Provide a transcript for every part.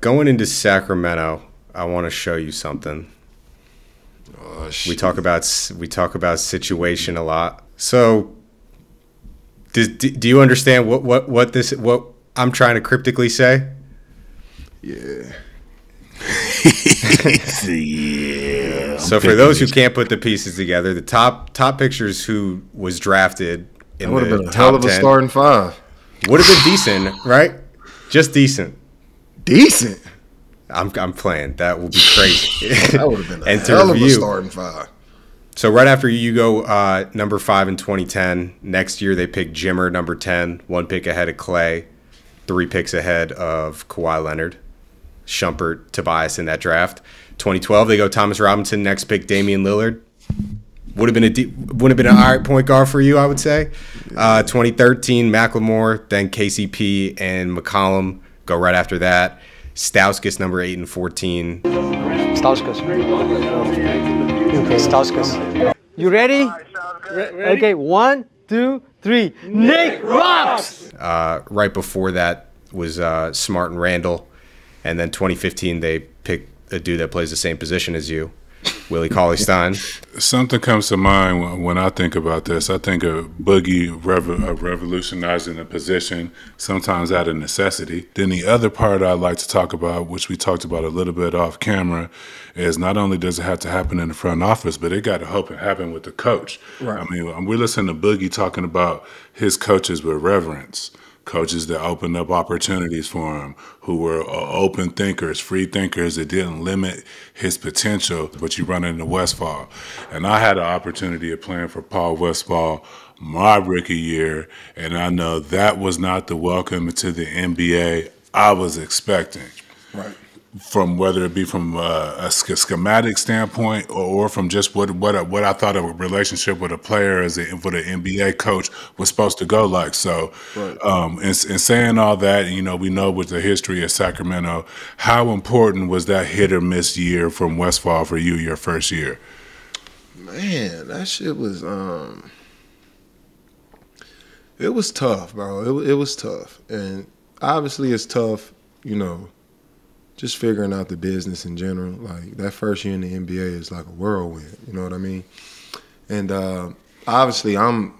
going into Sacramento, I want to show you something. Oh, we talk about situation a lot. So, do you understand what I'm trying to cryptically say? Yeah. Yeah. So for those who can't put the pieces together, the top pictures who was drafted in would have the been a top hell of a 10 starting five. would have been decent, right? Just decent. Decent. I'm playing. That would be crazy. That would have been a hell of a starting five. So right after you go number 5 in 2010. Next year they pick Jimmer number 10, 1 pick ahead of Klay, 3 picks ahead of Kawhi Leonard, Shumpert, Tobias in that draft. 2012 they go Thomas Robinson, next pick Damian Lillard. Would have been an all right point guard for you, I would say. 2013 McLemore, then KCP and McCollum go right after that. Stauskas number 8 and 14. Stauskas. Stauskas. You ready? Okay, 1, 2, 3. Nik rocks! Right before that was Smart and Randall. And then 2015, they picked a dude that plays the same position as you, Willie Cauley-Stein. Something comes to mind when I think about this. I think of Boogie revolutionizing the position, sometimes out of necessity. Then the other part I'd like to talk about, which we talked about a little bit off camera, is not only does it have to happen in the front office, but it got to happen with the coach. Right. I mean, we're listening to Boogie talking about his coaches with reverence. Coaches that opened up opportunities for him, who were open thinkers, free thinkers that didn't limit his potential, but you run into Westphal. And I had an opportunity of playing for Paul Westphal my rookie year, and I know that was not the welcome to the NBA I was expecting. Right. From whether it be from a schematic standpoint or from just what I thought of a relationship with a player with an NBA coach was supposed to go like. So, right. In saying all that, you know, we know with the history of Sacramento, how important was that hit or miss year from Westphal for you, your first year? Man, that shit was it was tough, bro. It was tough, and obviously it's tough, you know. Just figuring out the business in general. Like, that first year in the NBA is like a whirlwind, you know what I mean? And obviously I'm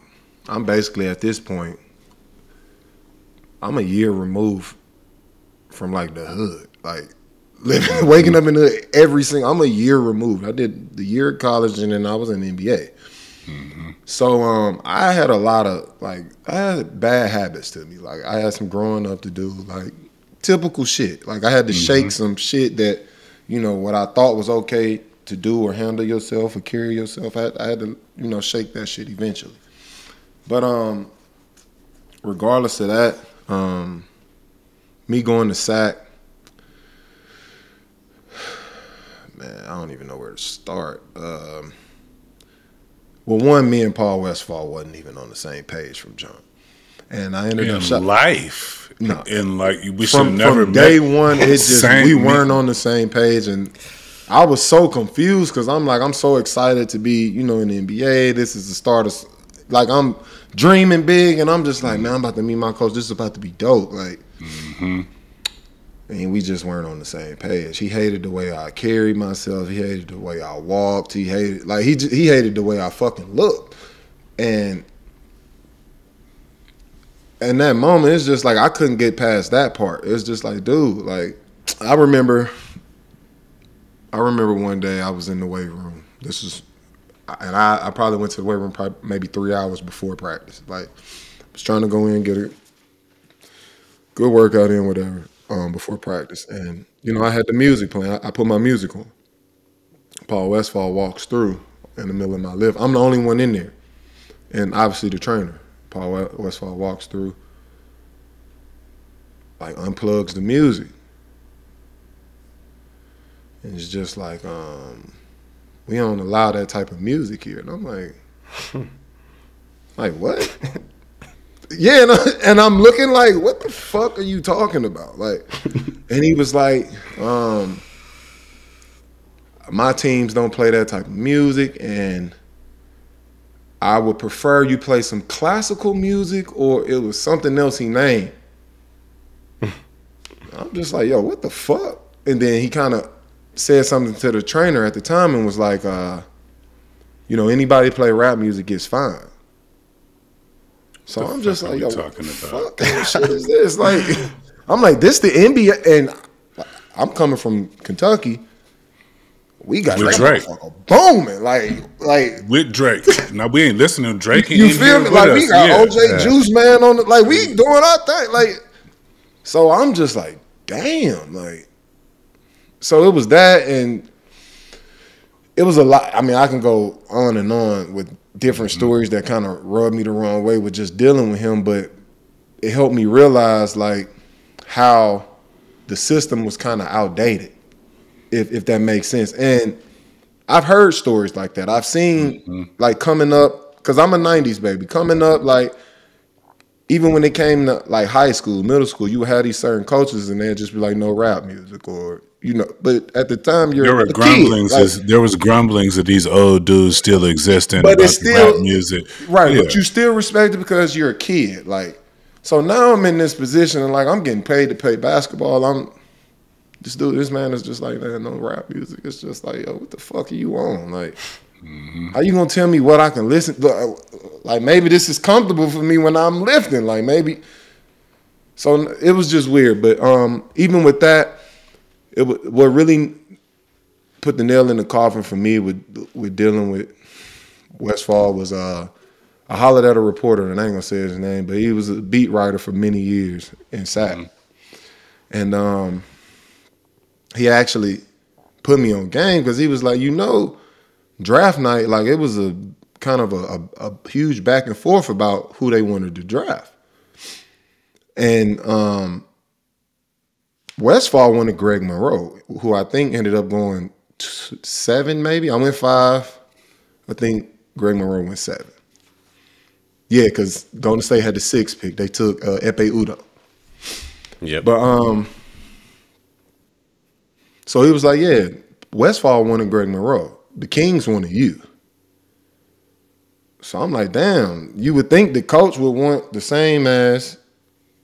basically at this point, I'm a year removed from like the hood. Like, waking up in the hood every single, I'm a year removed. I did the year at college and then I was in the NBA. Mm-hmm. So I had a lot of, like, I had bad habits to me. Like, I had some growing up to do, like, typical shit. Like, I had to shake some shit that, you know, what I thought was okay to do or handle yourself or carry yourself. I had to, you know, shake that shit eventually. But regardless of that, me going to Sac, man, I don't even know where to start. Well, one, me and Paul Westphal wasn't even on the same page from jump. And I ended up life. No, and like we should never from day one. It just we weren't on the same page, and I was so confused because I'm so excited to be, you know, in the NBA. This is the start of, like, I'm dreaming big, and I'm just like, man, I'm about to meet my coach. This is about to be dope, like. Mm-hmm. And we just weren't on the same page. He hated the way I carried myself. He hated the way I walked. He hated he hated the way I fucking looked, and. In that moment, it's just like I couldn't get past that part. It's just like, dude, like, I remember one day I was in the weight room. I probably went to the weight room maybe 3 hours before practice. Like, I was trying to go in, get a good workout in, whatever, before practice. And, you know, I had the music playing. I put my music on. Paul Westphal walks through in the middle of my lift. I'm the only one in there. And obviously the trainer. Paul Westphal walks through, like, unplugs the music. And it's just like, we don't allow that type of music here. And I'm like, like, what? Yeah, and I'm looking like, what the fuck are you talking about? Like, and he was like, my teams don't play that type of music, and I would prefer you play some classical music, or it was something else he named. I'm just like, yo, what the fuck? And then he kind of said something to the trainer at the time and was like, anybody play rap music gets fined. So I'm just like, yo, what the fuck kind of shit is this? Like, I'm like, this the NBA, and I'm coming from Kentucky. We got Drake booming, like with Drake. Now we ain't listening to Drake. You feel me? Like we got OJ Juice Man on it. Like we doing our thing. Like, so I'm just like, damn. Like, so it was that, and it was a lot. I mean, I can go on and on with different stories that kind of rubbed me the wrong way with just dealing with him, but it helped me realize like how the system was kind of outdated, if that makes sense. And I've heard stories like that. I've seen like coming up, because I'm a 90s baby, coming up, like even when it came to like high school, middle school, you would have these certain coaches and they'd just be like, no rap music, or but at the time there was grumblings that these old dudes still existing about rap music. Right, yeah. But you still respect it because you're a kid. Like, so now I'm in this position and like I'm getting paid to play basketball. This man is just like, man, no rap music. It's just like, yo, what the fuck are you on? Like, how you gonna tell me what I can listen to? Like, maybe this is comfortable for me when I'm lifting. Like, maybe. So it was just weird. But even with that, what really put the nail in the coffin for me with dealing with Westphal was I hollered at a reporter, and I ain't gonna say his name, but he was a beat writer for many years in Sac. And he actually put me on game because he was like, draft night, like it was a kind of a huge back and forth about who they wanted to draft. And Westphal wanted Greg Monroe, who I think ended up going 7 maybe. I went 5. I think Greg Monroe went 7. Yeah, because Golden State had the 6th pick. They took Epe Udoh. Yeah. But so he was like, yeah, Westphal wanted Greg Monroe. The Kings wanted you. So I'm like, damn, you would think the coach would want the same as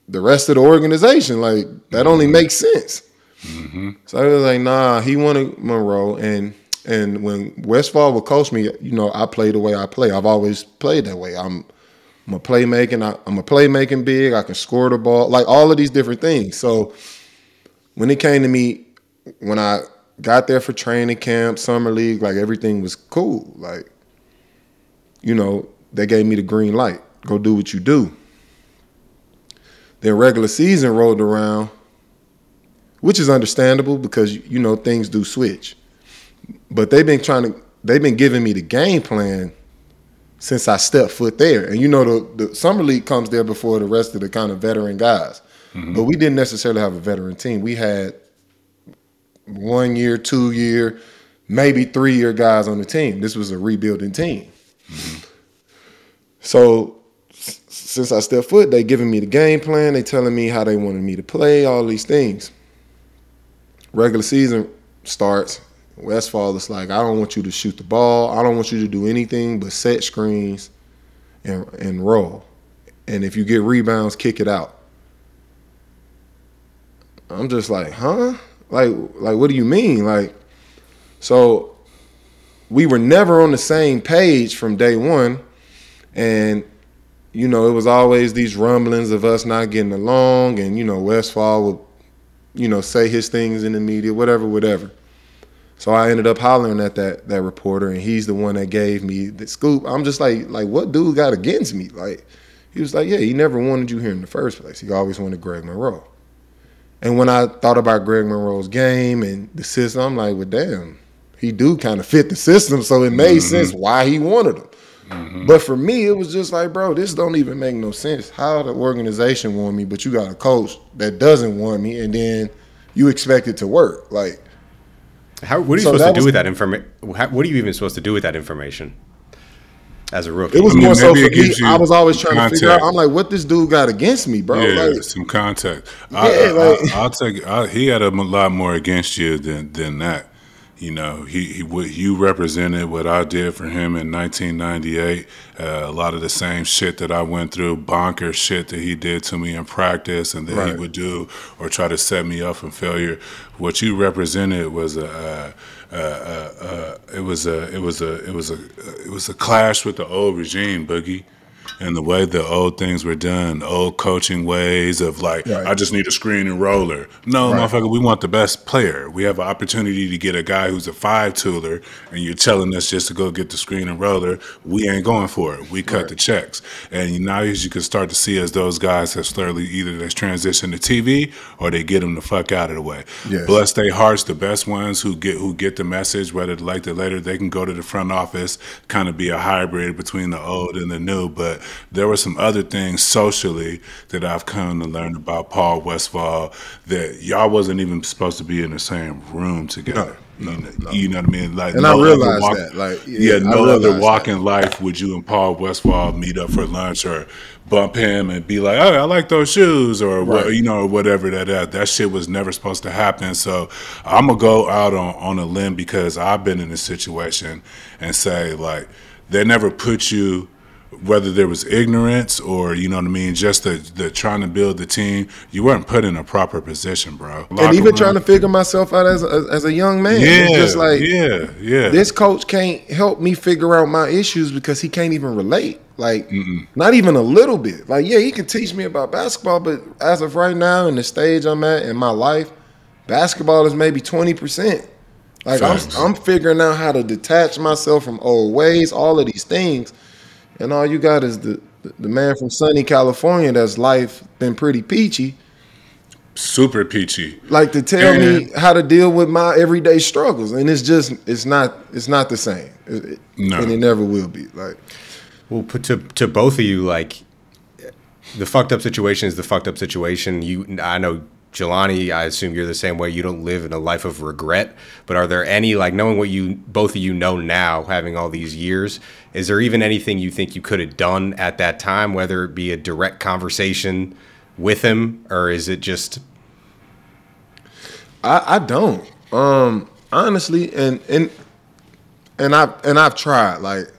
the rest of the organization. Like, that only makes sense. So I was like, nah, he wanted Monroe. And when Westphal would coach me, I play the way I play. I've always played that way. I'm a playmaking big. I can score the ball, like all of these different things. So when it came to me, when I got there for training camp, summer league, like everything was cool. Like, they gave me the green light. Go do what you do. Then regular season rolled around, which is understandable because, things do switch. But they've been giving me the game plan since I stepped foot there. And the summer league comes there before the rest of the kind of veteran guys. But we didn't necessarily have a veteran team. We had 1 year, 2 year, maybe 3 year guys on the team. This was a rebuilding team. So since I stepped foot, they giving me the game plan. They telling me how they wanted me to play, all these things. Regular season starts. Westphal is like, I don't want you to shoot the ball. I don't want you to do anything but set screens and roll. And if you get rebounds, kick it out. I'm just like, huh? Like, what do you mean? Like, so we were never on the same page from day one. And, it was always these rumblings of us not getting along. And, Westphal would, say his things in the media, whatever. So I ended up hollering at that reporter, and he's the one that gave me the scoop. I'm just like, what dude got against me? Like, he was like, yeah, he never wanted you here in the first place. He always wanted Greg Monroe. And when I thought about Greg Monroe's game and the system, I'm like, well, damn, he do kind of fit the system, so it made sense why he wanted him. But for me, it was just like, bro, this don't even make no sense. How the organization want me, but you got a coach that doesn't want me, and then you expect it to work. Like, what are you supposed to do with that information? What are you even supposed to do with that information as a rookie? It was more so for me. I was always trying to figure out. I'm like, what this dude got against me, bro? Yeah, like, some contact. Yeah, I'll take. He had a lot more against you than that. You know, what you represented, what I did for him in 1998, a lot of the same shit that I went through, bonkers shit that he did to me in practice, and that he would do or try to set me up for failure. What you represented was it was a clash with the old regime, Boogie. And the way the old things were done, old coaching ways of like, I just need a screen and roller. No, motherfucker, we want the best player. We have an opportunity to get a guy who's a 5-tooler, and you're telling us just to go get the screen and roller. We ain't going for it. We cut the checks. And now as you can start to see as those guys have slowly either they transition to TV or they get them the fuck out of the way. Yes. Bless their hearts, the best ones who get the message, whether they like it later, they can go to the front office, kind of be a hybrid between the old and the new. But there were some other things socially that I've come to learn about Paul Westphal that y'all wasn't even supposed to be in the same room together. No. You know what I mean? Like, and I realized that. Like, no other walk in life would you and Paul Westphal meet up for lunch or bump him and be like, "Oh, I like those shoes," or or whatever that shit was never supposed to happen. So I'm gonna go out on a limb because I've been in this situation and say like they never put you. Whether there was ignorance or, you know what I mean, just the trying to build the team, you weren't put in a proper position, bro. And even trying to figure myself out as a young man. Yeah, it's just like, yeah. This coach can't help me figure out my issues because he can't even relate. Like, not even a little bit. Like, yeah, he can teach me about basketball, but as of right now, in the stage I'm at in my life, basketball is maybe 20%. Like, I'm figuring out how to detach myself from old ways, all of these things. And all you got is the man from sunny California that's life been pretty peachy. Super peachy. Like to tell me how to deal with my everyday struggles. And it's not the same. No. And it never will be. Like, well, to both of you, like the fucked up situation is the fucked up situation. I know Jelani, I assume you're the same way. You don't live in a life of regret. But are there any, like knowing what both of you know now, having all these years, is there even anything you think you could have done at that time, whether it be a direct conversation with him, or is it just? I don't honestly, and I've tried. Like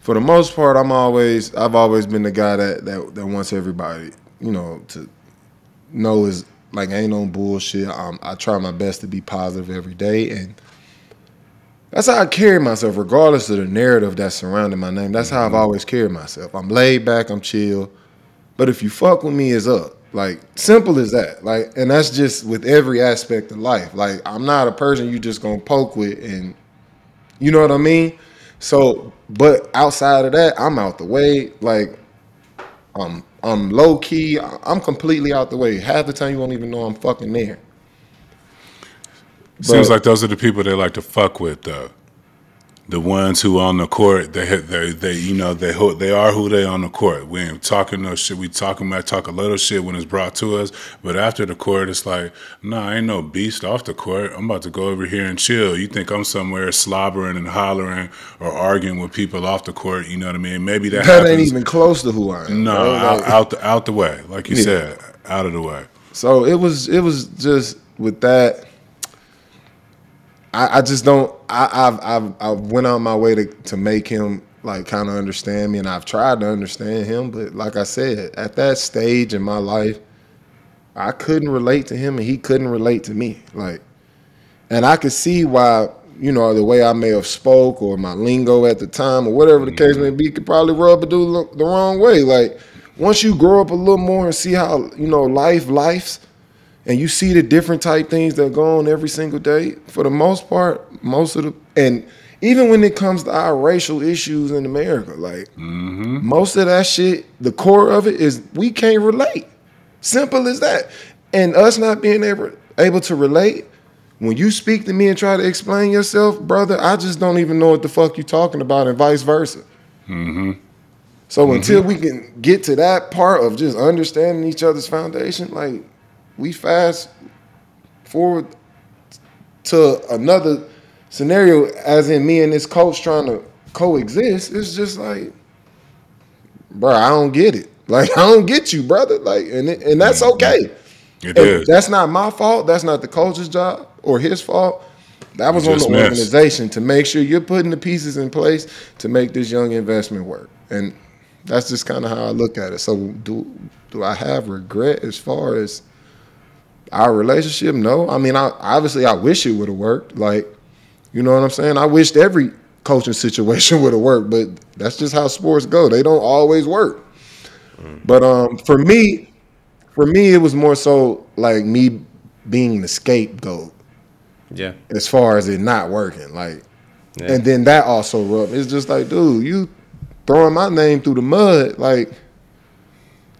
for the most part, I've always been the guy that wants everybody, to know is like ain't no bullshit. I try my best to be positive every day, and that's how I carry myself, regardless of the narrative that's surrounding my name. That's how I've always carried myself. I'm laid back, I'm chill, but if you fuck with me, it's up. Like simple as that. Like, and that's just with every aspect of life. Like I'm not a person you just gonna poke with, and you know what I mean. So, but outside of that, I'm out the way. Like I'm low key. I'm completely out the way. Half the time you won't even know I'm fucking there. Seems like those are the people they like to fuck with, though. The ones who on the court, they are who they on the court. We ain't talking no shit. We talk a little shit when it's brought to us, but after the court, it's like, nah, I ain't no beast off the court. I'm about to go over here and chill. You think I'm somewhere slobbering and hollering or arguing with people off the court? You know what I mean? Maybe that ain't even close to who I am. No, out the way, like you said, out of the way. So it was just with that. I just don't. I went on my way to make him like kind of understand me, and I've tried to understand him. But like I said, at that stage in my life, I couldn't relate to him, and he couldn't relate to me. Like, and I could see why, the way I may have spoke or my lingo at the time or whatever the case may be could probably rub a dude the wrong way. Like, once you grow up a little more and see how life's. And you see the different type things that go on every single day, for the most part, and even when it comes to our racial issues in America, like most of that shit, the core of it is we can't relate. Simple as that. And us not being able to relate, when you speak to me and try to explain yourself, brother, I just don't even know what the fuck you're talking about, and vice versa. So until we can get to that part of just understanding each other's foundation, like, we fast forward to another scenario, as in me and this coach trying to coexist. It's just like, bro, I don't get it. Like, I don't get you, brother. Like, and that's okay. It is. That's not my fault. That's not the coach's job or his fault. That was on the organization to make sure you're putting the pieces in place to make this young investment work. And that's just kind of how I look at it. So do I have regret as far as our relationship? No. I mean, I wish it would have worked. Like, you know what I'm saying? I wished every coaching situation would have worked, but that's just how sports go. They don't always work. But for me, it was more so like me being the scapegoat. Yeah. As far as it not working, like, yeah. And then that also rubbed. It's just like, dude, you throwing my name through the mud, like,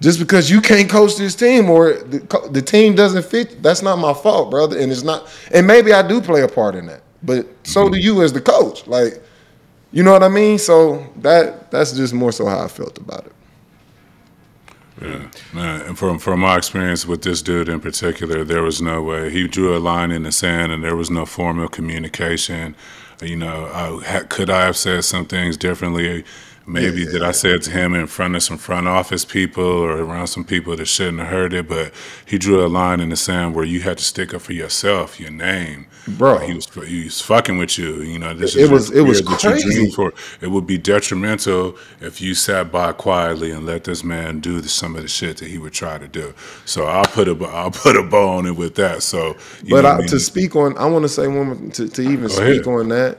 just because you can't coach this team or the team doesn't fit, that's not my fault, brother. And it's not. And maybe I do play a part in that, but so do you as the coach. Like, you know what I mean? So that's just more so how I felt about it. Yeah, man. And from my experience with this dude in particular, there was no way. He drew a line in the sand, and there was no formal communication. You know, could I have said some things differently? Maybe did I say it to him in front of some front office people or around some people that shouldn't have heard it? But he drew a line in the sand where you had to stick up for yourself, your name. Bro, he was fucking with you. You know, this it was crazy. It would be detrimental if you sat by quietly and let this man do some of the shit that he would try to do. So I'll put a bow on it with that. So, to speak on, I want to say one more, to even speak on that.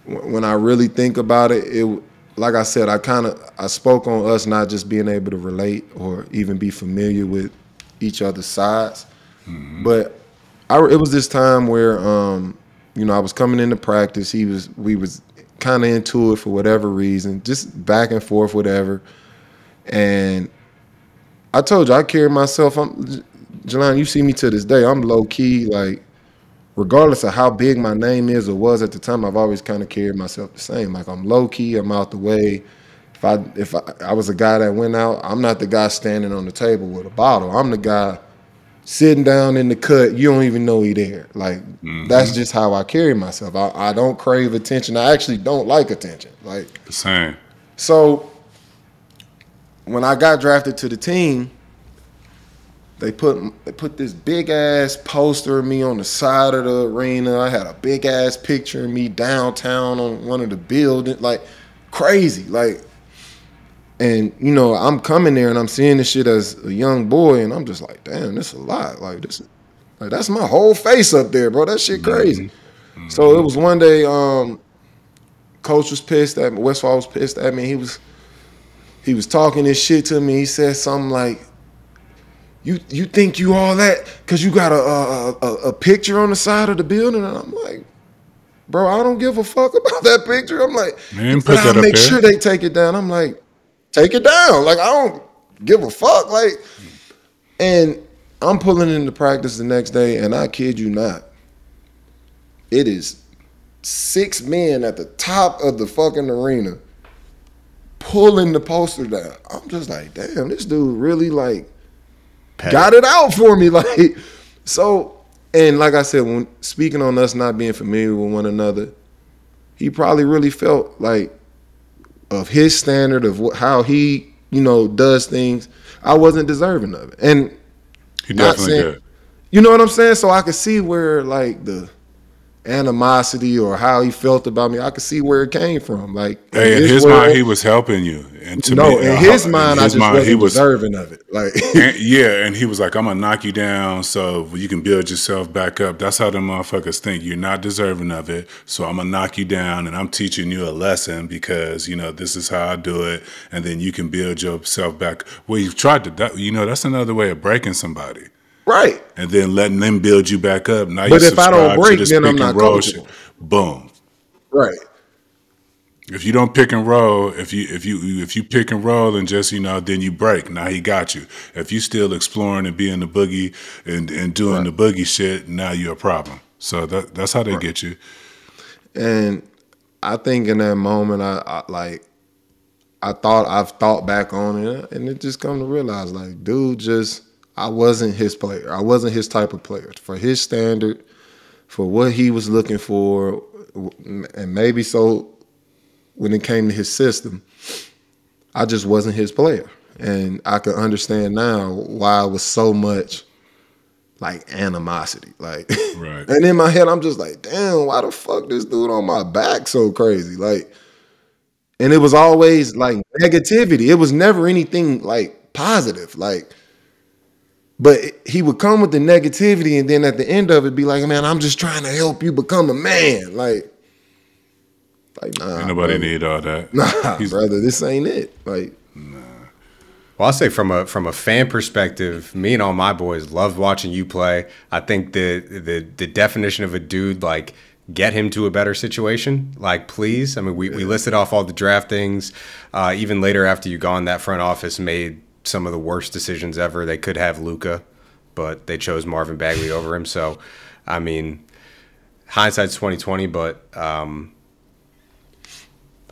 When I really think about it, like I said, I spoke on us not just being able to relate or even be familiar with each other's sides, but it was this time where I was coming into practice. We was kind of into it for whatever reason, just back and forth, whatever. And I told you I carry myself. Jelani, you see me to this day. I'm low key, like, regardless of how big my name is or was at the time, I've always kind of carried myself the same. Like, I'm low key, I'm out the way. If I was a guy that went out, I'm not the guy standing on the table with a bottle. I'm the guy sitting down in the cut. You don't even know he there. Like, that's just how I carry myself. I don't crave attention. I actually don't like attention. Like, the same. So when I got drafted to the team, they put this big ass poster of me on the side of the arena. I had a big ass picture of me downtown on one of the buildings, like, crazy, like. And I'm coming there and I'm seeing this shit as a young boy, and I'm just like, damn, this a lot. Like, that's my whole face up there, bro. That shit crazy. So it was one day, coach was pissed at me. Westphal was pissed at me. He was talking this shit to me. He said something like, You think you all that because you got a picture on the side of the building? And I'm like, bro, I don't give a fuck about that picture. I'm like, but I'll make sure they take it down. I'm like, take it down. Like, I don't give a fuck. Like, and I'm pulling into practice the next day, and I kid you not, it is 6 men at the top of the fucking arena pulling the poster down. I'm just like, damn, this dude really, like, got it out for me, like. So, and like I said, when speaking on us not being familiar with one another, he probably really felt like, of his standard of how he, does things, I wasn't deserving of it. And he definitely did. You know what I'm saying? So I could see where, like, the animosity or how he felt about me, I could see where it came from. Like, hey, in his mind, he was helping you, and to me, in his mind, I just wasn't deserving of it. Like, and he was like, "I'm gonna knock you down so you can build yourself back up." That's how them motherfuckers think. You're not deserving of it, so I'm gonna knock you down, and I'm teaching you a lesson because this is how I do it, and then you can build yourself back. Well, you've tried to, that's another way of breaking somebody. Right. And then letting them build you back up. Now but if I don't break, then I'm not coachable. Boom. Right. If you don't pick and roll, if you pick and roll and just, then you break. Now he got you. If you still exploring and being the boogie and doing the boogie shit, now you're a problem. So that's how they get you. And I think in that moment, I've thought back on it, and it just come to realize, like, dude, I wasn't his player. I wasn't his type of player. For his standard, for what he was looking for, and maybe so when it came to his system, I just wasn't his player. And I can understand now why it was so much like animosity. Like, Right. and in my head, I'm just like, damn, why the fuck this dude on my back so crazy? Like, and it was always like negativity. It was never anything like positive. Like, but he would come with the negativity, and then at the end of it, be like, man, I'm just trying to help you become a man. Like nah, Ain't nobody brother. need all that. Nah, brother, this ain't it. Like, Well, I'll say from a fan perspective, me and all my boys loved watching you play. I think the definition of a dude, like, get him to a better situation. Like, please. I mean, we listed off all the draft things. Even later after you gone, that front office made some of the worst decisions ever. They could have Luka, but they chose Marvin Bagley over him. So, I mean, hindsight's 2020, but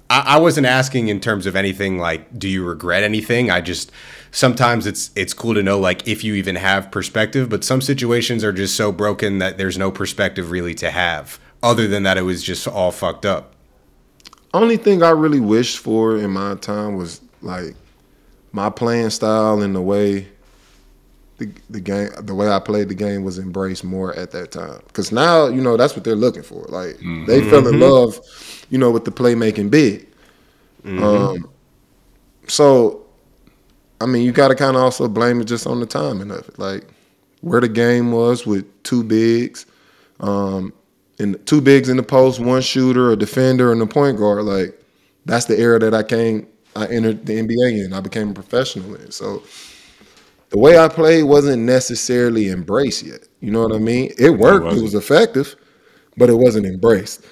I wasn't asking in terms of anything like, do you regret anything? I just, sometimes it's cool to know, like, if you even have perspective, but some situations are just so broken that there's no perspective really to have, other than that it was just all fucked up. only thing I really wished for in my time was like my playing style and the way the game, the way I played the game was embraced more at that time. Because now, you know, that's what they're looking for. Like, they fell in love, you know, with the playmaking big. So, I mean, you got to kind of also blame it just on the timing of it. Like, where the game was with two bigs, and two bigs in the post, one shooter, a defender, and a point guard. Like, that's the era that I entered the NBA in. I became a professional in. So, the way I played wasn't necessarily embraced yet. You know what I mean? It worked. It was effective, but it wasn't embraced.